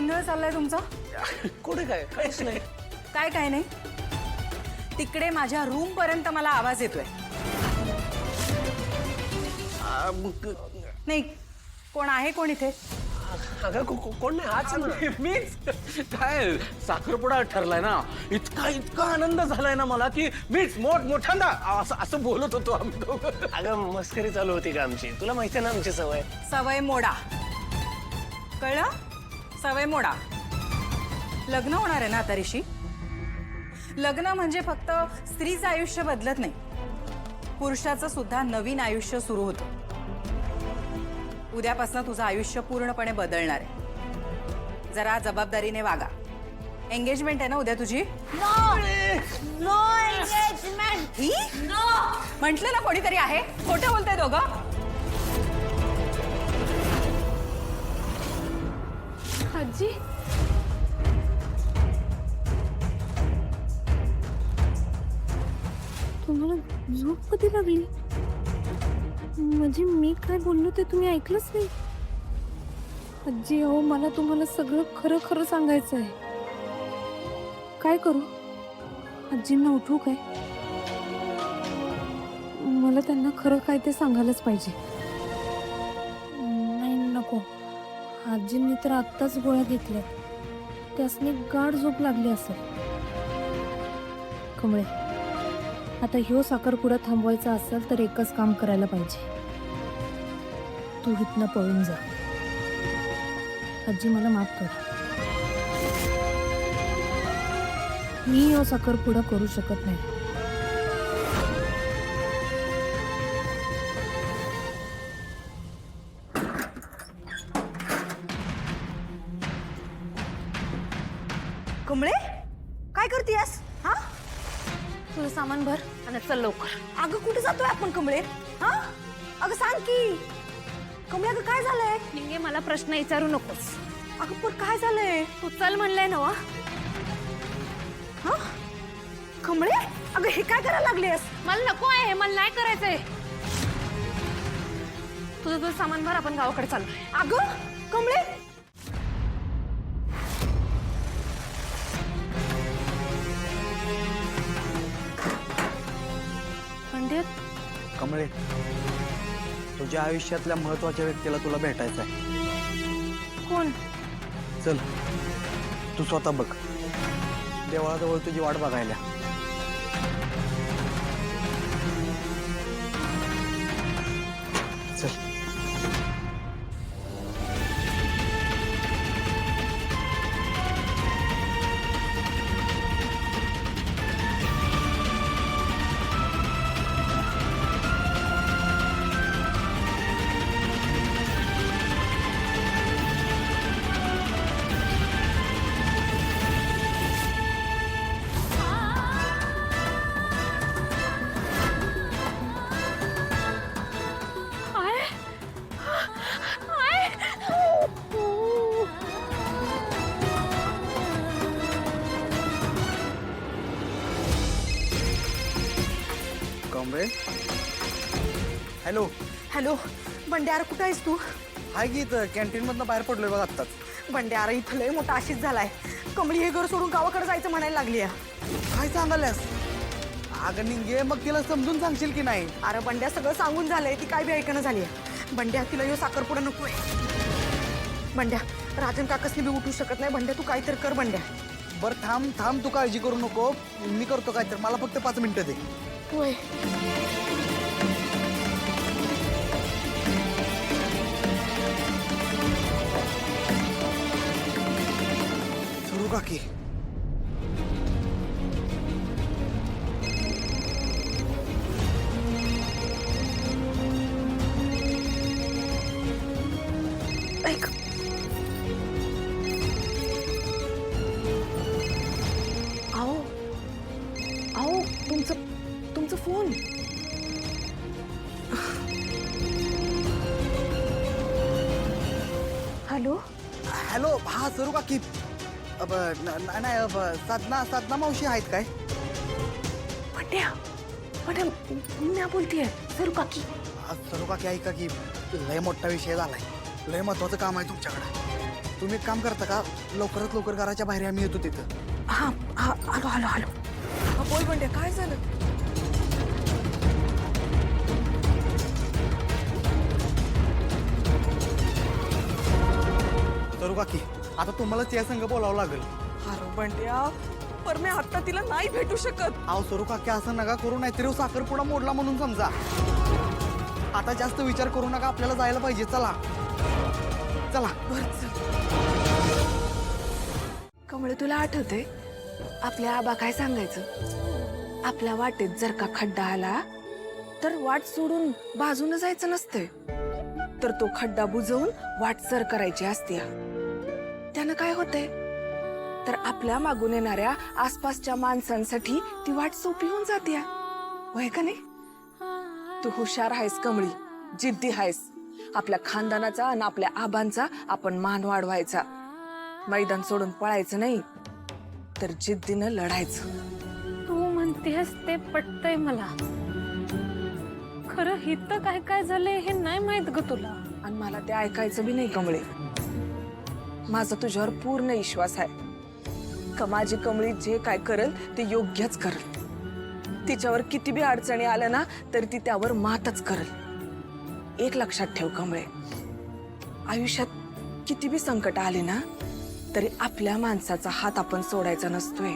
गोंधळ चाललाय तुमचा? कुठे काय काहीच नाही. काय नाही. तिकडे माझ्या रूम पर्यंत मला आवाज येतोय. नाही, कोण आहे कोण इथे? अगं कोण नाही, हाच ना. मीच. काय साखरपुडा ठरलाय ना, इतका आनंद झालाय ना मला की मीच मोठ्यांदा असं बोलत होतो आम्ही दोघं. अगं मस्करी चालू होती का आमची? तुला माहिती आहे ना आमची सवय. सवय मोडा, कळलं? सवय मोडा. लग्न होणार आहे ना आता ऋषी? लग्न म्हणजे फक्त स्त्रीचं आयुष्य बदलत नाही, पुरुषाचं सुद्धा नवीन आयुष्य सुरू होतं. उद्यापासून तुझं आयुष्य पूर्णपणे बदलणार आहे. जरा जबाबदारीने वागा. एंगेजमेंट आहे ना उद्या तुझी? No engagement. ही नो. म्हटलं ना कोणीतरी आहे. खोटं बोलताय दोघं. आजी, तुम्हाला झोप कधी लागली? म्हणजे मी काय बोललो ते तुम्ही ऐकलंच नाही. आजी अहो, मला तुम्हाला सगळं खरं खरं सांगायचं आहे. काय करू? आजींना उठवू काय? मला त्यांना खरं काय ते सांगायलाच पाहिजे. नाही नको. आजींनी तर आत्ताच गोळ्या घेतल्या, त्यासनी गाढ झोप लागली असेल. कमळे, आता ह्यो साखरपुडा थांबवायचा असेल तर एकच काम करायला पाहिजे. तू इथनं पळून जा. आजी मला माफ कर. मी ह्यो साखरपुडा करू शकत नाही. कुंबळे, काय करतेस? हा, तुझं सामान भर आणि चल लवकर. अगं कुठे जातोय आपण कमळे? हा, अगं सांग की. कमळे अगं काय झालंय? निंगे, मला प्रश्न विचारू नकोस. अगं पण काय झालंय? तू चल म्हणलंय ना वा. हा, कमळे अगं हे काय करायला लागलेस? मला नको आहे, मला नाही करायचंय. तुझं सामान भर, आपण गावाकडे चाललोय. अगं कमळे, पंडित, कमळे, तुझ्या आयुष्यातल्या महत्वाच्या व्यक्तीला तुला भेटायचं आहे. कोण? चल, तू स्वतः बघ. देवळाजवळ तुझी वाट बघायला. चल. कमळे, हॅलो. हॅलो बंड्यार, कुठं आहेस तू? हाय की इथं कॅन्टीन मधनं बाहेर पडलोय बघ आत्ताच. बंड्यार, इथं लय मोठा आशिष झालाय. कमळी हे घर सोडून गावाकडे जायचं म्हणायला लागली आहे. काय सांगाल्यास? अगं निंगे, मग तिला समजून सांगशील की नाही? अरे बंड्या, सगळं सांगून झालंय, ती काय बी ऐकणं झाली. बंड्या, तिला ह्यो साखरपुडा नकोय. बंड्या, राजन काकासनी बी उठू शकत नाही. बंड्या, तू काहीतरी कर. बंड्या, बरं थांब थांब, तू काळजी करू नको. मी करतो काय तर. मला फक्त 5 मिनिटं दे. होय. सुरू काकी. ऐक, आओ आओ, तुमचं फोन. हॅलो. हॅलो, हा सरू काकी. नाही, साधना मावशी आहेत काय? बंड्या, बंड्या, मी बोलतीये सरू काकी. सरू काकी ऐका की, लय मोठा विषय झालाय. लय महत्वाचं काम आहे तुमच्याकडे. तुम्ही एक काम करता का लवकरात लवकर घराच्या बाहेर आम्ही येतो तिथं. हा हा आलो आलो आलो. हा, बोल बंड्या काय झालं? सरू काकी आता तुम्हालाच या संघ बोलावं लागेल. अरे बंड्या पर मी आता तिला नाही भेटू शकत. अहो सरू काकी असं नका करू, नाहीतरी हो साखरपुडा मोडला म्हणून समजा. आता जास्त विचार करू नका, आपल्याला जायला पाहिजे. चला चला. कमळे तुला आठवते आपल्या आबा काय सांगायचं? आपल्या वाटेत जर का खड्डा आला तर वाट सोडून बाजूने जायचं नसते, तर तो खड्डा बुजवून वाट सर करायची असते. त्यानं काय होतंय तर आपल्या मागून येणाऱ्या आसपासच्या माणसांसाठी ती वाट सोपी होऊन जाते. होय का नाही? तू हुशार आहेस कमळी, जिद्दी आहेस. आपल्या खानदानाचा आणि आपल्या आबांचा आपण मान वाढवायचा. मैदान सोडून पळायचं नाही, तर जिद्दीनं लढायचं. तू म्हणतेस ते पटतंय मला. खरं हित काय काय झालंय हे नाही माहित ग तुला. आणि मला ते ऐकायचं बी नाही कमळे. माझा तुझ्यावर पूर्ण विश्वास आहे. माझी कमळी जे काय करेल ते योग्यच करेल. तिच्यावर किती बी अडचणी आल्या ना तर ती त्यावर मातच करेल. एक लक्षात ठेव कमळे, आयुष्यात किती बी संकट आले ना तरी आपल्या माणसाचा हात आपण सोडायचा नसतोय.